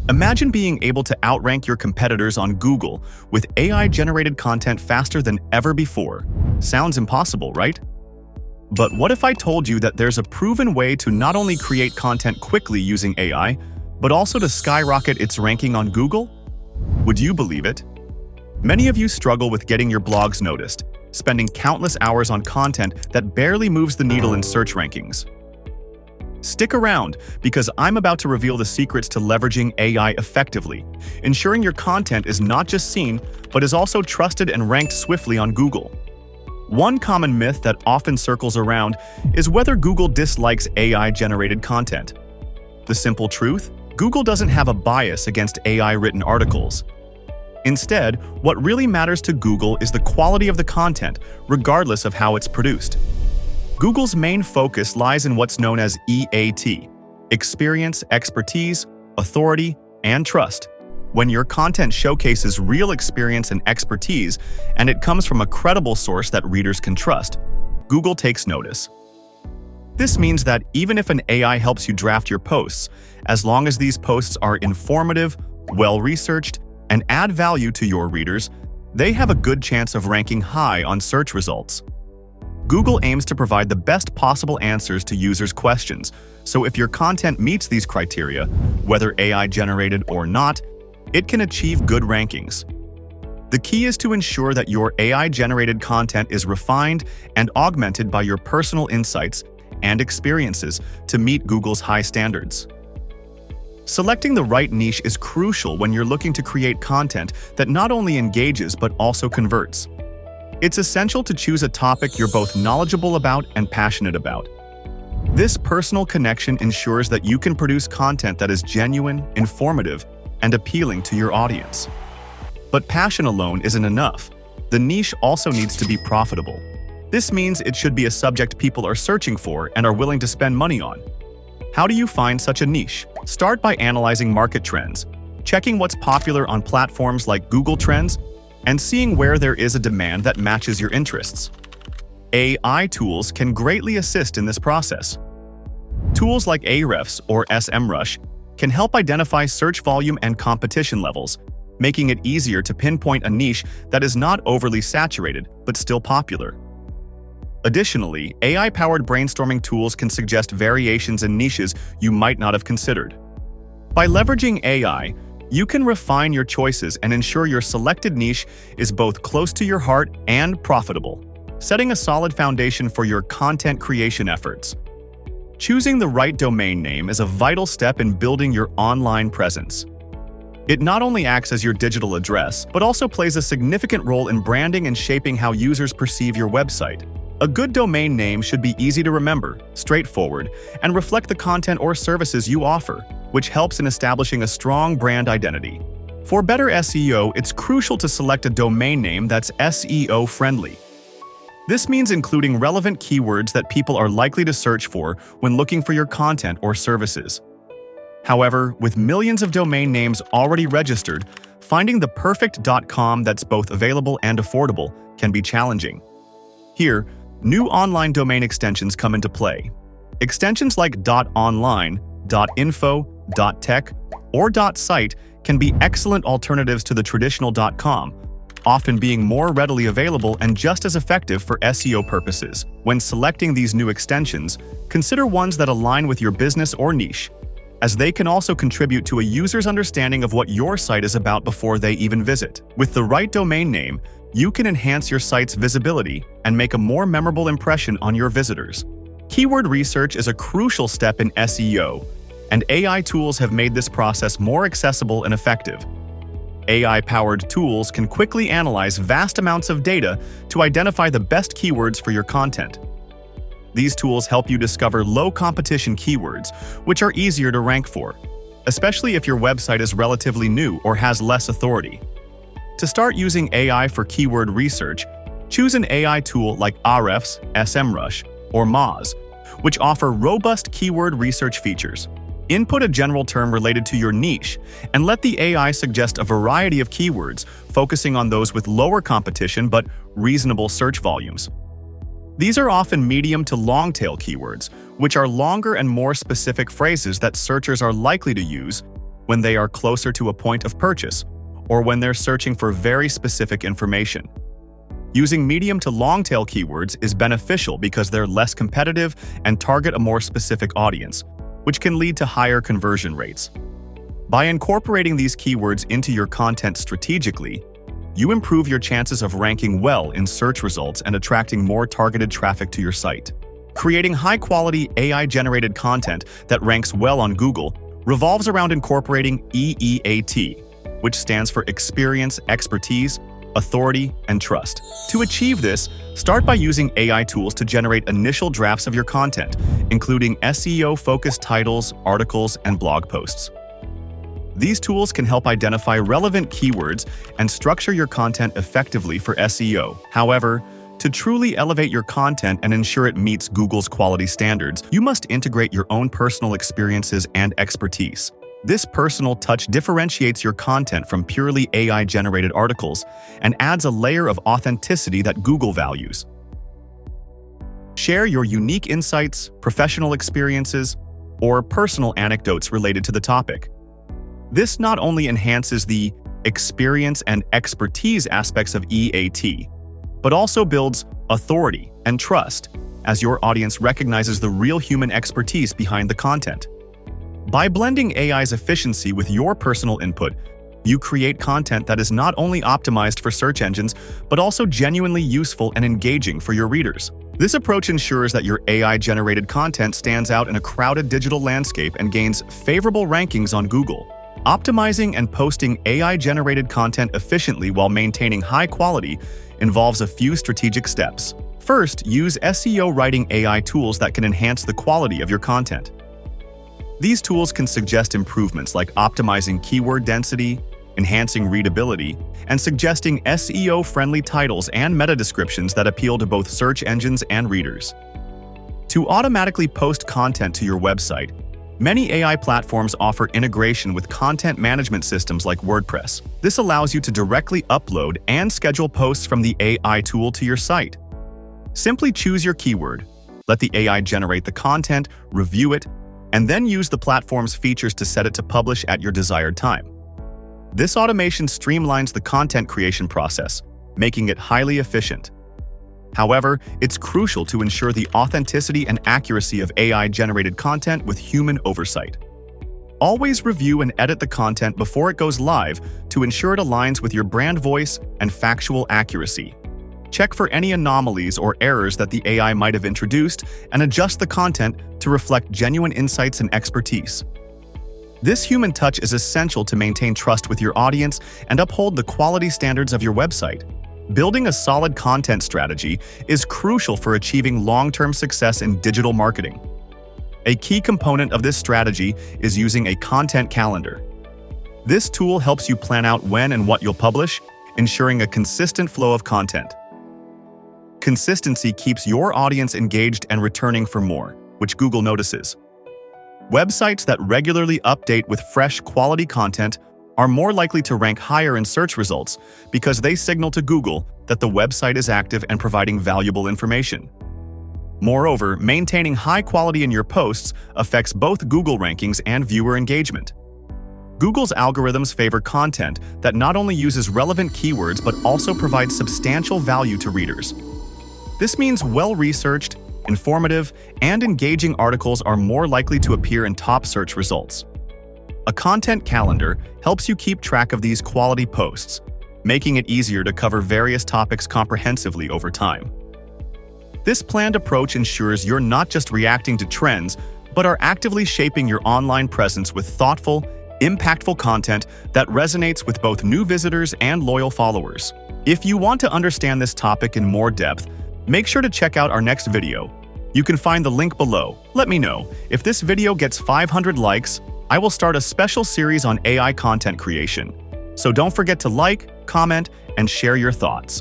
Imagine being able to outrank your competitors on Google with AI-generated content faster than ever before. Sounds impossible, right? But what if I told you that there's a proven way to not only create content quickly using AI, but also to skyrocket its ranking on Google? Would you believe it? Many of you struggle with getting your blogs noticed, spending countless hours on content that barely moves the needle in search rankings. Stick around, because I'm about to reveal the secrets to leveraging AI effectively, ensuring your content is not just seen, but is also trusted and ranked swiftly on Google. One common myth that often circles around is whether Google dislikes AI-generated content. The simple truth? Google doesn't have a bias against AI-written articles. Instead, what really matters to Google is the quality of the content, regardless of how it's produced. Google's main focus lies in what's known as EAT: experience, expertise, authority, and trust. When your content showcases real experience and expertise, and it comes from a credible source that readers can trust, Google takes notice. This means that even if an AI helps you draft your posts, as long as these posts are informative, well-researched, and add value to your readers, they have a good chance of ranking high on search results. Google aims to provide the best possible answers to users' questions, so if your content meets these criteria, whether AI-generated or not, it can achieve good rankings. The key is to ensure that your AI-generated content is refined and augmented by your personal insights and experiences to meet Google's high standards. Selecting the right niche is crucial when you're looking to create content that not only engages but also converts. It's essential to choose a topic you're both knowledgeable about and passionate about. This personal connection ensures that you can produce content that is genuine, informative, and appealing to your audience. But passion alone isn't enough. The niche also needs to be profitable. This means it should be a subject people are searching for and are willing to spend money on. How do you find such a niche? Start by analyzing market trends, checking what's popular on platforms like Google Trends, and seeing where there is a demand that matches your interests. AI tools can greatly assist in this process. Tools like Ahrefs SEMrush can help identify search volume and competition levels, making it easier to pinpoint a niche that is not overly saturated but still popular. Additionally, AI-powered brainstorming tools can suggest variations in niches you might not have considered. By leveraging AI, you can refine your choices and ensure your selected niche is both close to your heart and profitable, setting a solid foundation for your content creation efforts. Choosing the right domain name is a vital step in building your online presence. It not only acts as your digital address, but also plays a significant role in branding and shaping how users perceive your website. A good domain name should be easy to remember, straightforward, and reflect the content or services you offer, which helps in establishing a strong brand identity. For better SEO, it's crucial to select a domain name that's SEO-friendly. This means including relevant keywords that people are likely to search for when looking for your content or services. However, with millions of domain names already registered, finding the perfect .com that's both available and affordable can be challenging. Here, new online domain extensions come into play. Extensions like .online, .info, .tech, or .site can be excellent alternatives to the traditional .com, often being more readily available and just as effective for SEO purposes. When selecting these new extensions, consider ones that align with your business or niche, as they can also contribute to a user's understanding of what your site is about before they even visit. With the right domain name, you can enhance your site's visibility and make a more memorable impression on your visitors. Keyword research is a crucial step in SEO, and AI tools have made this process more accessible and effective. AI-powered tools can quickly analyze vast amounts of data to identify the best keywords for your content. These tools help you discover low-competition keywords, which are easier to rank for, especially if your website is relatively new or has less authority. To start using AI for keyword research, choose an AI tool like Ahrefs SEMrush or Moz, which offer robust keyword research features. Input a general term related to your niche, and let the AI suggest a variety of keywords, focusing on those with lower competition but reasonable search volumes. These are often medium to long-tail keywords, which are longer and more specific phrases that searchers are likely to use, when they are closer to a point of purchase, or when they're searching for very specific information. Using medium to long-tail keywords is beneficial because they're less competitive and target a more specific audience, which can lead to higher conversion rates. By incorporating these keywords into your content strategically, you improve your chances of ranking well in search results and attracting more targeted traffic to your site. Creating high-quality AI-generated content that ranks well on Google revolves around incorporating EEAT, which stands for experience, expertise, authority, and trust. To achieve this, start by using AI tools to generate initial drafts of your content, including SEO-focused titles, articles, and blog posts. These tools can help identify relevant keywords and structure your content effectively for SEO. However, to truly elevate your content and ensure it meets Google's quality standards, you must integrate your own personal experiences and expertise. This personal touch differentiates your content from purely AI-generated articles and adds a layer of authenticity that Google values. Share your unique insights, professional experiences, or personal anecdotes related to the topic. This not only enhances the experience and expertise aspects of EAT, but also builds authority and trust as your audience recognizes the real human expertise behind the content. By blending AI's efficiency with your personal input, you create content that is not only optimized for search engines, but also genuinely useful and engaging for your readers. This approach ensures that your AI-generated content stands out in a crowded digital landscape and gains favorable rankings on Google. Optimizing and posting AI-generated content efficiently while maintaining high quality involves a few strategic steps. First, use SEO writing AI tools that can enhance the quality of your content. These tools can suggest improvements like optimizing keyword density, enhancing readability, and suggesting SEO-friendly titles and meta descriptions that appeal to both search engines and readers. To automatically post content to your website, many AI platforms offer integration with content management systems like WordPress. This allows you to directly upload and schedule posts from the AI tool to your site. Simply choose your keyword, let the AI generate the content, review it, and then use the platform's features to set it to publish at your desired time. This automation streamlines the content creation process, making it highly efficient. However, it's crucial to ensure the authenticity and accuracy of AI-generated content with human oversight. Always review and edit the content before it goes live to ensure it aligns with your brand voice and factual accuracy. Check for any anomalies or errors that the AI might have introduced and adjust the content to reflect genuine insights and expertise. This human touch is essential to maintain trust with your audience and uphold the quality standards of your website. Building a solid content strategy is crucial for achieving long-term success in digital marketing. A key component of this strategy is using a content calendar. This tool helps you plan out when and what you'll publish, ensuring a consistent flow of content. Consistency keeps your audience engaged and returning for more, which Google notices. Websites that regularly update with fresh, quality content are more likely to rank higher in search results because they signal to Google that the website is active and providing valuable information. Moreover, maintaining high quality in your posts affects both Google rankings and viewer engagement. Google's algorithms favor content that not only uses relevant keywords but also provides substantial value to readers. This means well-researched, informative, and engaging articles are more likely to appear in top search results. A content calendar helps you keep track of these quality posts, making it easier to cover various topics comprehensively over time. This planned approach ensures you're not just reacting to trends, but are actively shaping your online presence with thoughtful, impactful content that resonates with both new visitors and loyal followers. If you want to understand this topic in more depth, make sure to check out our next video. You can find the link below. Let me know. If this video gets 500 likes, I will start a special series on AI content creation. So don't forget to like, comment, and share your thoughts.